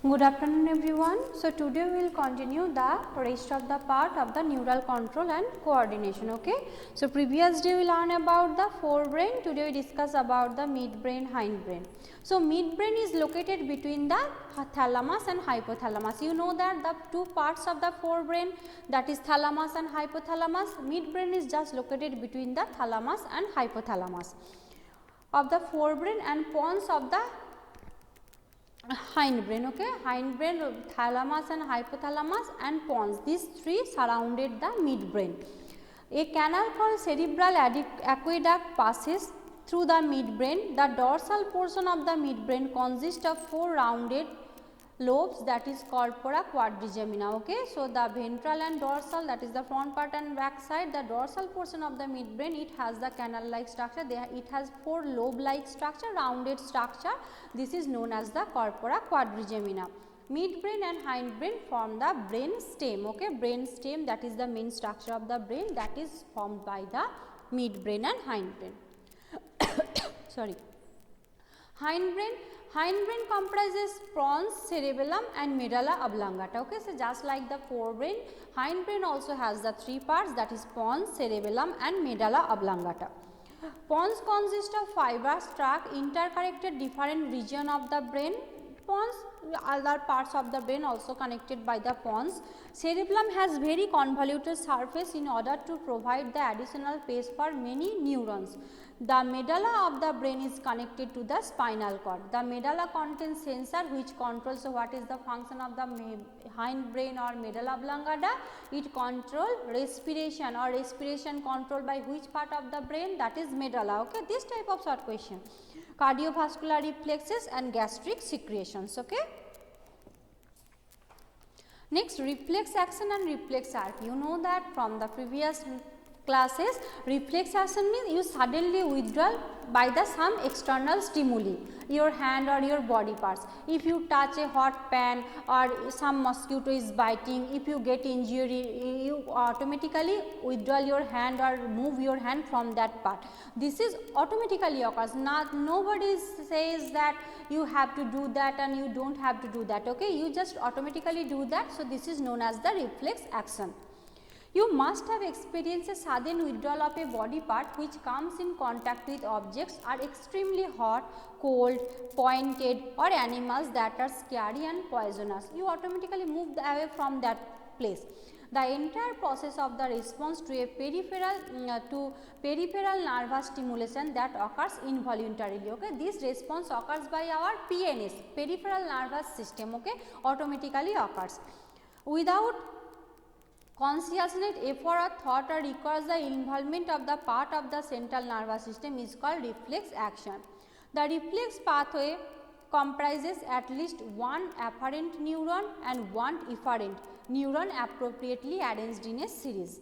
Good afternoon everyone. So today we will continue the rest of the part of the neural control and coordination. Okay. So previous day we learned about the forebrain. Today we discuss about the midbrain, hindbrain. So midbrain is located between the thalamus and hypothalamus. You know that the two parts of the forebrain, that is thalamus and hypothalamus. Midbrain is just located between the thalamus and hypothalamus of the forebrain and pons of the hindbrain. Okay, hindbrain, thalamus and hypothalamus and pons, these three surrounded the midbrain. A canal called cerebral aqueduct passes through the midbrain. The dorsal portion of the midbrain consists of four rounded lobes, that is corpora quadrigemina. Okay, so the ventral and dorsal, that is the front part and back side. The dorsal portion of the midbrain, it has the canal like structure. It has four lobe like structure, rounded structure. This is known as the corpora quadrigemina. Midbrain and hindbrain form the brain stem. Okay, brain stem, that is the main structure of the brain, that is formed by the midbrain and hindbrain. Sorry. Hindbrain comprises pons, cerebellum and medulla oblongata. Okay, so just like the forebrain, hindbrain also has the three parts, that is pons, cerebellum and medulla oblongata. Pons consist of fibrous tract interconnected different region of the brain. Pons, other parts of the brain also connected by the pons. Cerebellum has very convoluted surface in order to provide the additional space for many neurons. The medulla of the brain is connected to the spinal cord. The medulla contains sensor which controls what is the function of the hindbrain or medulla oblongata. It controls respiration, or respiration controlled by which part of the brain, that is medulla. Okay, this type of short question. Cardiovascular reflexes and gastric secretions. Okay. Next, reflex action and reflex arc. You know that from the previous classes, reflex action means you suddenly withdraw by the some external stimuli, your hand or your body parts. If you touch a hot pan or some mosquito is biting, if you get injury, you automatically withdraw your hand or move your hand from that part. This is automatically occurs. Nobody says that you have to do that and you don't have to do that. Okay, you just automatically do that. So this is known as the reflex action. You must have experienced a sudden withdrawal of a body part which comes in contact with objects are extremely hot, cold, pointed or animals that are scary and poisonous. You automatically move away from that place. The entire process of the response to a peripheral nervous stimulation that occurs involuntarily. Okay, this response occurs by our PNS, peripheral nervous system. Okay, automatically occurs without consciousness, effort or thought, or requires the involvement of the part of the central nervous system is called reflex action. The reflex pathway comprises at least one afferent neuron and one efferent neuron appropriately arranged in a series.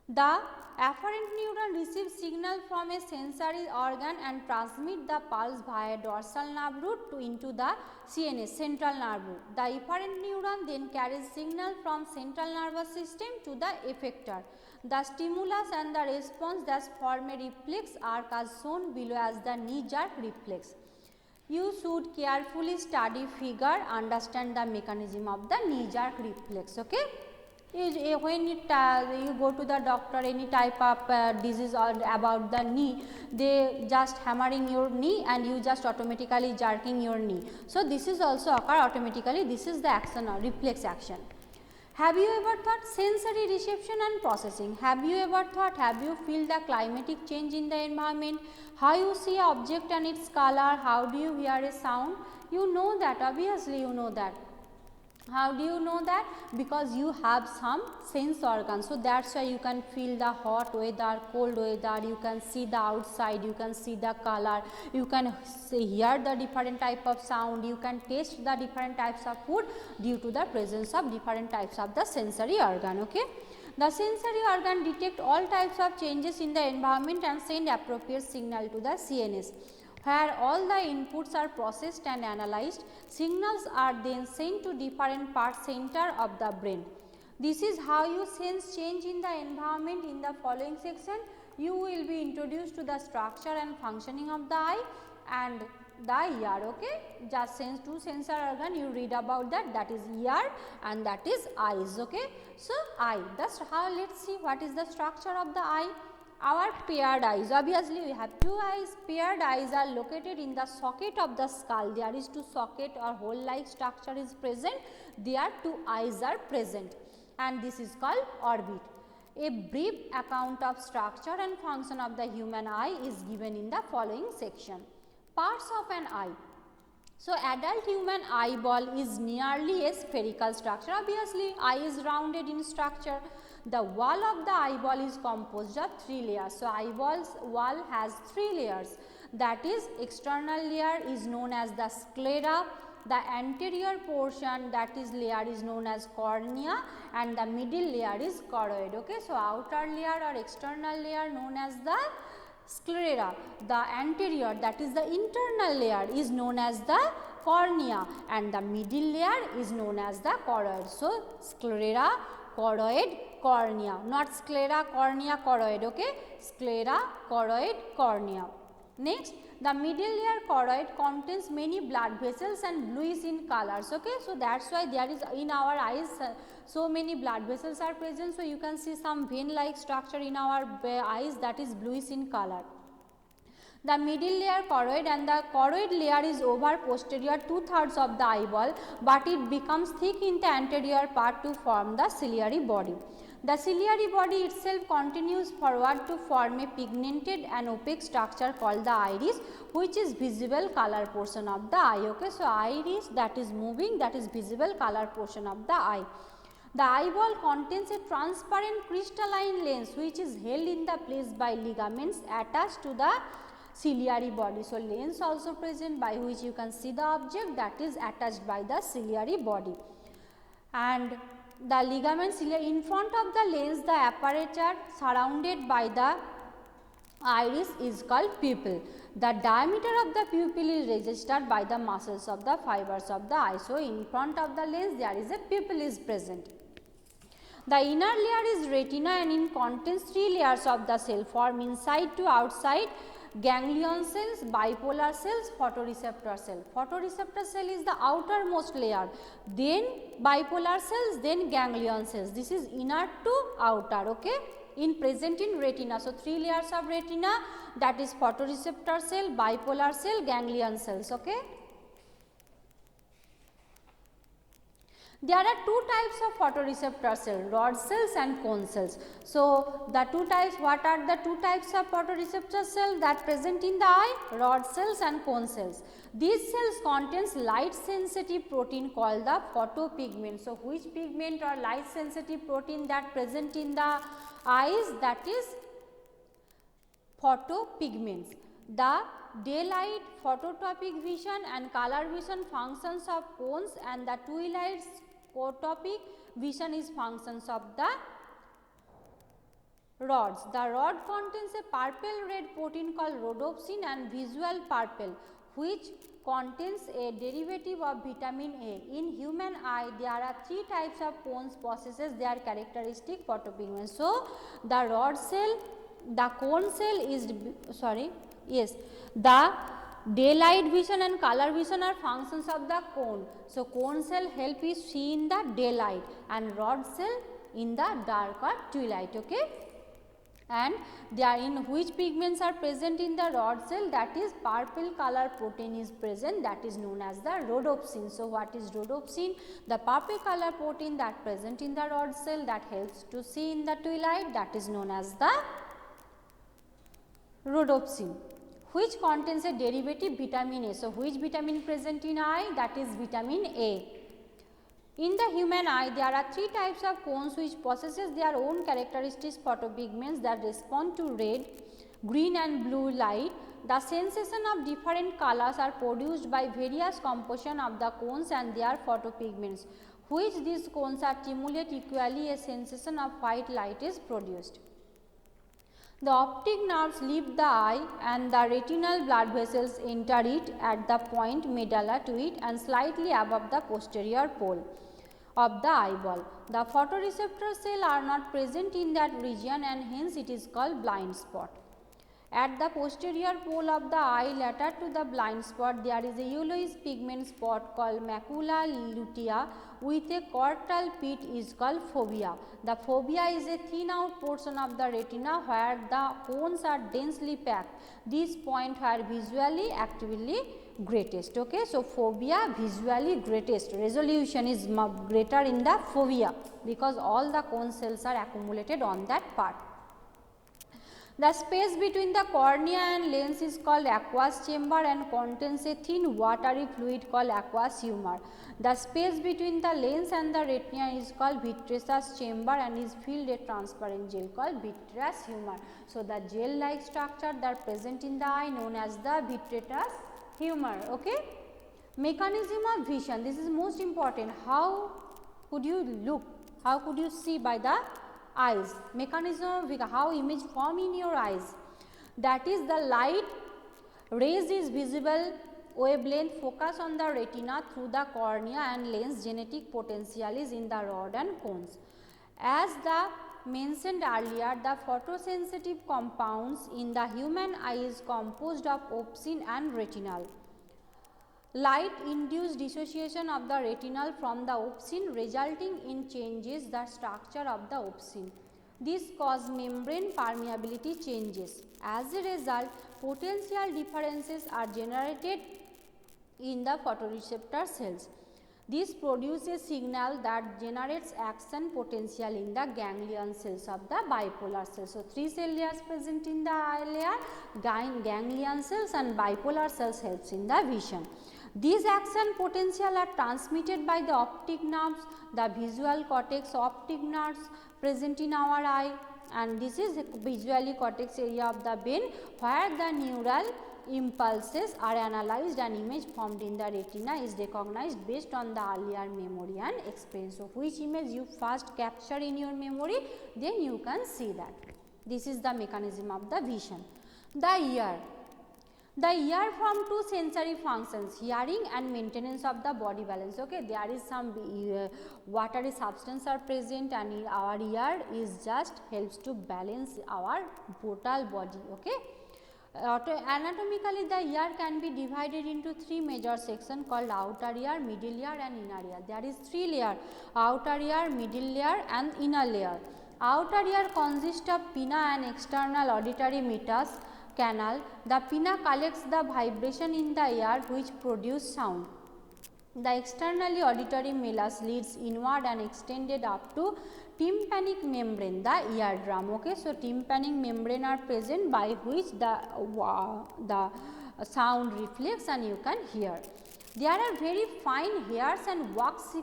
The afferent neuron receives signal from a sensory organ and transmit the pulse via dorsal nerve root into the CNS, central nerve root. The efferent neuron then carries signal from central nervous system to the effector. The stimulus and the response thus form a reflex arc as shown below as the knee jerk reflex. You should carefully study figure, understand the mechanism of the knee jerk reflex. Okay. When you go to the doctor, any type of disease or about the knee, they just hammering your knee and you just automatically jerking your knee. So this is also occur automatically. This is the action or reflex action. Have you ever thought sensory reception and processing? Have you ever thought, have you feel the climatic change in the environment? How you see an object and its color? How do you hear a sound? You know that, obviously you know that. How do you know that? Because you have some sense organs. So that's why you can feel the hot weather, cold weather, you can see the outside, you can see the color, you can hear the different type of sound, you can taste the different types of food due to the presence of different types of the sensory organ. Okay. The sensory organ detect all types of changes in the environment and send appropriate signal to the CNS. Where all the inputs are processed and analyzed, signals are then sent to different part center of the brain. This is how you sense change in the environment. In the following section, you will be introduced to the structure and functioning of the eye and the ear. Okay, just two sensor organ you read about that is ear and that is eyes. Okay, so eye, just how, let's see what is the structure of the eye. Our paired eyes, obviously we have two eyes. Paired eyes are located in the socket of the skull. There is two socket or hole like structure is present. There two eyes are present and this is called orbit. A brief account of structure and function of the human eye is given in the following section. Parts of an eye. So, adult human eyeball is nearly a spherical structure. Obviously, eye is rounded in structure. The wall of the eyeball is composed of 3 layers. So, eyeball's wall has 3 layers. That is, external layer is known as the sclera. The anterior portion, that is layer, is known as cornea, and the middle layer is choroid. Okay, so outer layer or external layer known as the sclera. The anterior, that is the internal layer, is known as the cornea, and the middle layer is known as the choroid. So sclera, choroid, cornea, not sclera, cornea, choroid. Okay, sclera, choroid, cornea. Next, the middle layer choroid contains many blood vessels and bluish in colors. Okay, so that's why there is in our eyes so many blood vessels are present. So you can see some vein like structure in our eyes, that is bluish in color. The middle layer choroid, and the choroid layer is over posterior 2/3 of the eyeball, but it becomes thick in the anterior part to form the ciliary body. The ciliary body itself continues forward to form a pigmented and opaque structure called the iris, which is visible color portion of the eye. Okay, so iris, that is moving, that is visible color portion of the eye. The eyeball contains a transparent crystalline lens which is held in the place by ligaments attached to the ciliary body. So lens also present by which you can see the object, that is attached by the ciliary body. And the ligaments in front of the lens, the apparatus surrounded by the iris is called pupil. The diameter of the pupil is registered by the muscles of the fibers of the eye. So in front of the lens there is a pupil is present. The inner layer is retina and it contains 3 layers of the cell from inside to outside: ganglion cells, bipolar cells, photoreceptor cell. Photoreceptor cell is the outermost layer, then bipolar cells, then ganglion cells. This is inner to outer. Okay, present in retina. So 3 layers of retina, that is photoreceptor cell, bipolar cell, ganglion cells. Okay. There are 2 types of photoreceptor cell, rod cells and cone cells. So the 2 types, what are the 2 types of photoreceptor cell that present in the eye? Rod cells and cone cells. These cells contains light sensitive protein called the photopigment. So which pigment or light sensitive protein that present in the eyes? That is photopigments. The daylight, phototopic vision and color vision functions of cones, and the twilight phototopic vision is functions of the rods. The rod contains a purple red protein called rhodopsin and visual purple, which contains a derivative of vitamin A. In human eye there are 3 types of cones possesses their characteristic photopigments. So the rod cell, the cone cell is the daylight vision and color vision are functions of the cone. So cone cell help you see in the daylight and rod cell in the dark or twilight. Okay, and they are in which pigments are present in the rod cell? That is purple color protein is present, that is known as the rhodopsin. So what is rhodopsin? The purple color protein that present in the rod cell that helps to see in the twilight, that is known as the rhodopsin, which contains a derivative vitamin A. So which vitamin present in eye? That is vitamin A. In the human eye there are 3 types of cones which possesses their own characteristics photopigments that respond to red, green and blue light. The sensation of different colors are produced by various composition of the cones and their photopigments, which these cones are stimulate equally, a sensation of white light is produced. The optic nerves leave the eye and the retinal blood vessels enter it at the point medulla to it and slightly above the posterior pole of the eyeball. The photoreceptor cell are not present in that region and hence it is called blind spot. At the posterior pole of the eye lateral to the blind spot, there is a yellowish pigment spot called macula lutea with a choroidal pit is called fovea. The fovea is a thin out portion of the retina where the cones are densely packed. This point where visually actively greatest. Okay, so fovea visually greatest, resolution is greater in the fovea because all the cone cells are accumulated on that part. The space between the cornea and lens is called aqueous chamber and contains a thin watery fluid called aqueous humor. The space between the lens and the retina is called vitreous chamber and is filled a transparent gel called vitreous humor. So, the gel like structure that present in the eye known as the vitreous humor. Okay? Mechanism of vision, this is most important. How could you look? How could you see by the eyes? Mechanism of how image form in your eyes, that is the light rays is visible wavelength focus on the retina through the cornea and lens. Genetic potential is in the rod and cones. As the mentioned earlier, the photosensitive compounds in the human eye is composed of opsin and retinal. Light induced dissociation of the retinal from the opsin resulting in changes the structure of the opsin. This cause membrane permeability changes. As a result, potential differences are generated in the photoreceptor cells. This produces signal that generates action potential in the ganglion cells of the bipolar cells. So, 3 cell layers present in the eye layer, ganglion cells and bipolar cells helps in the vision. These action potential are transmitted by the optic nerves, the visual cortex optic nerves present in our eye, and this is visually cortex area of the brain where the neural impulses are analyzed and image formed in the retina is recognized based on the earlier memory and experience. So, which image you first capture in your memory, then you can see that. This is the mechanism of the vision. The ear. The ear form 2 sensory functions, hearing and maintenance of the body balance. Okay, there is some watery substance are present and our ear is just helps to balance our total body. Okay. Anatomically, the ear can be divided into 3 major sections called outer ear, middle ear and inner ear. There is 3 layers, outer ear, middle ear and inner layer. Outer ear consists of pinna and external auditory meatus canal. The pinna collects the vibration in the ear which produce sound. The externally auditory meatus leads inward and extended up to tympanic membrane, the eardrum. Okay, so tympanic membrane are present by which the sound reflects and you can hear. There are very fine hairs and wax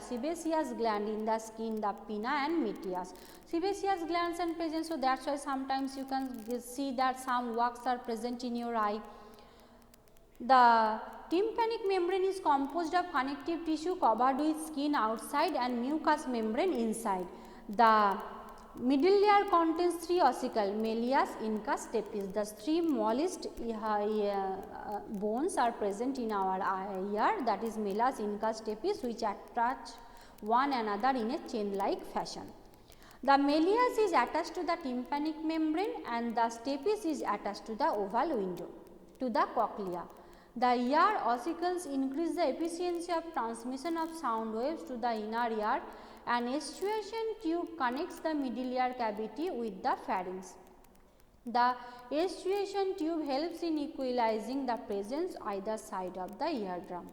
sebaceous gland in the skin, the pinna and meatus. Sebaceous glands are present, so that's why sometimes you can see that some wax are present in your eye. The tympanic membrane is composed of connective tissue covered with skin outside and mucous membrane inside. The middle layer contains 3 ossicles, malleus, incus, stapes. The 3 smallest bones are present in our ear, that is malleus, incus, stapes, which attach one another in a chain like fashion. The malleus is attached to the tympanic membrane and the stapes is attached to the oval window, to the cochlea. The ear ossicles increase the efficiency of transmission of sound waves to the inner ear. An aesthesion tube connects the middle ear cavity with the pharynx. The aesthesion tube helps in equalizing the presence either side of the eardrum.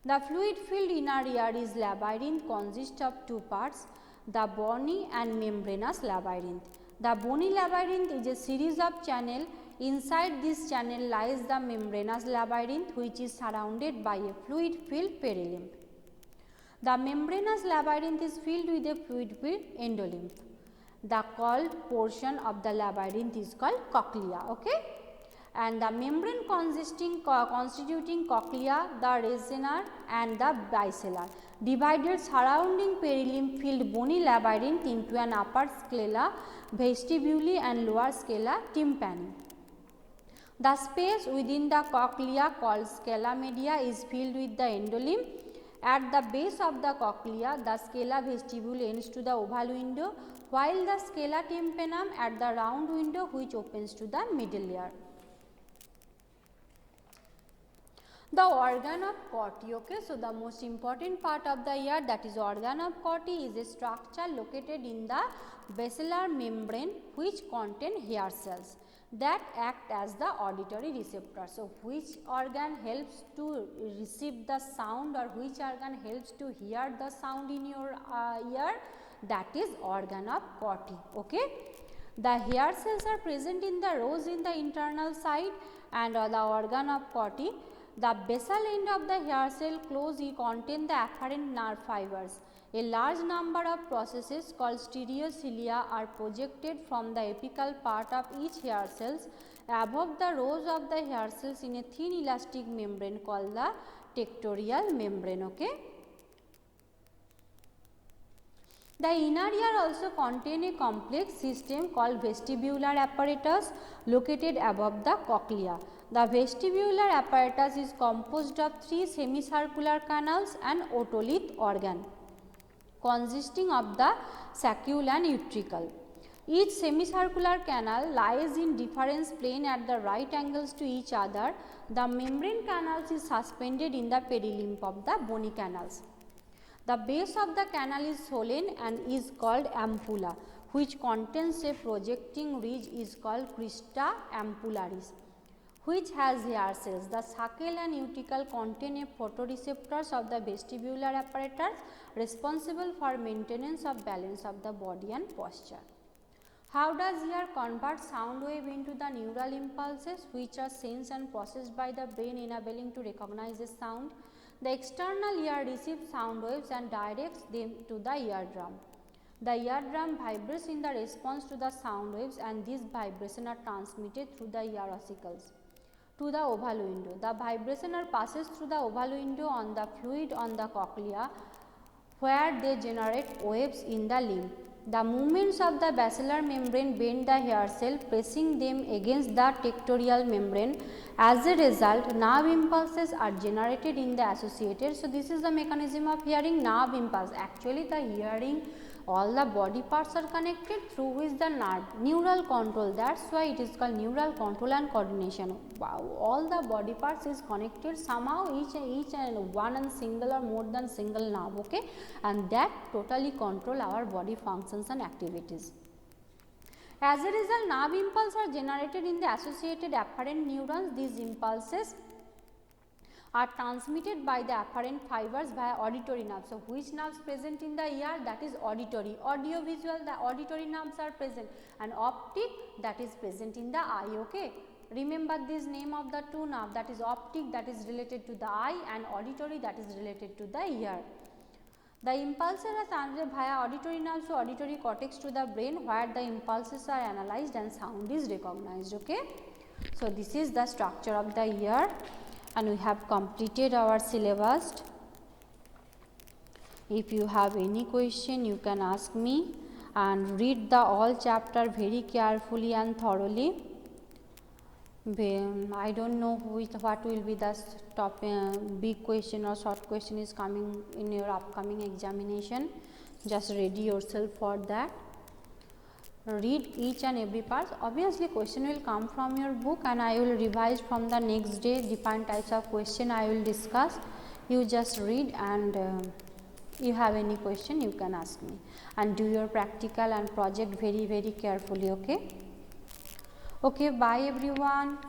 The fluid filled inner ear is labyrinth, consists of 2 parts, the bony and membranous labyrinth. The bony labyrinth is a series of channels. Inside this channel lies the membranous labyrinth, which is surrounded by a fluid filled perilymph. The membranous labyrinth is filled with a fluid filled endolymph. The called portion of the labyrinth is called cochlea. Okay? And the membrane constituting cochlea, the racina and the bicellar, divided surrounding perilymph filled bony labyrinth into an upper scala vestibuli and lower scala tympani. The space within the cochlea called scala media is filled with the endolymph At the base of the cochlea, the scala vestibule ends to the oval window, while the scala tympanum at the round window which opens to the middle ear. The organ of Corti, okay. So, the most important part of the ear, that is organ of Corti, is a structure located in the basilar membrane which contain hair cells that act as the auditory receptor. So, which organ helps to receive the sound or which organ helps to hear the sound in your ear? That is organ of Corti, okay. The hair cells are present in the rows in the internal side, and the organ of Corti. The basal end of the hair cell closely contain the afferent nerve fibers. A large number of processes called stereocilia are projected from the apical part of each hair cells above the rows of the hair cells in a thin elastic membrane called the tectorial membrane. Okay. The inner ear also contain a complex system called vestibular apparatus located above the cochlea. The vestibular apparatus is composed of 3 semicircular canals and otolith organ consisting of the saccule and utricle. Each semicircular canal lies in difference plane at the right angles to each other. The membrane canals is suspended in the perilimb of the bony canals. The base of the canal is swollen and is called ampulla, which contains a projecting ridge is called crista ampullaris, which has hair cells. The saccule and utricle contain a photoreceptors of the vestibular apparatus responsible for maintenance of balance of the body and posture. How does ear convert sound wave into the neural impulses which are sensed and processed by the brain enabling to recognize a sound? The external ear receives sound waves and directs them to the eardrum. The eardrum vibrates in the response to the sound waves, and these vibrations are transmitted through the ear ossicles to the oval window. The vibration passes through the oval window on the fluid on the cochlea, where they generate waves in the limb. The movements of the basilar membrane bend the hair cell, pressing them against the tectorial membrane. As a result, nerve impulses are generated in the associated. So, this is the mechanism of hearing, nerve impulse. Actually, the hearing, all the body parts are connected through which the nerve, neural control, that is why it is called neural control and coordination. All the body parts is connected somehow, each and one and single or more than single nerve, okay, and that totally control our body functions and activities. As a result, nerve impulses are generated in the associated afferent neurons. These impulses are transmitted by the afferent fibers via auditory nerves. So, which nerves present in the ear? That is auditory. Audio visual, the auditory nerves are present, and optic, that is present in the eye. Okay. Remember this name of the two nerves, that is optic, that is related to the eye, and auditory, that is related to the ear. The impulses are transmitted via auditory nerves to auditory cortex to the brain, where the impulses are analyzed and sound is recognized. Okay. So, this is the structure of the ear, and we have completed our syllabus. If you have any question, you can ask me, and read the all chapter very carefully and thoroughly. I don't know what will be the big question or short question is coming in your upcoming examination. Just ready yourself for that. Read each and every part. Obviously, question will come from your book, and I will revise from the next day. Different types of question I will discuss. You just read, and you have any question, you can ask me, and do your practical and project very carefully. Okay. Okay, bye everyone.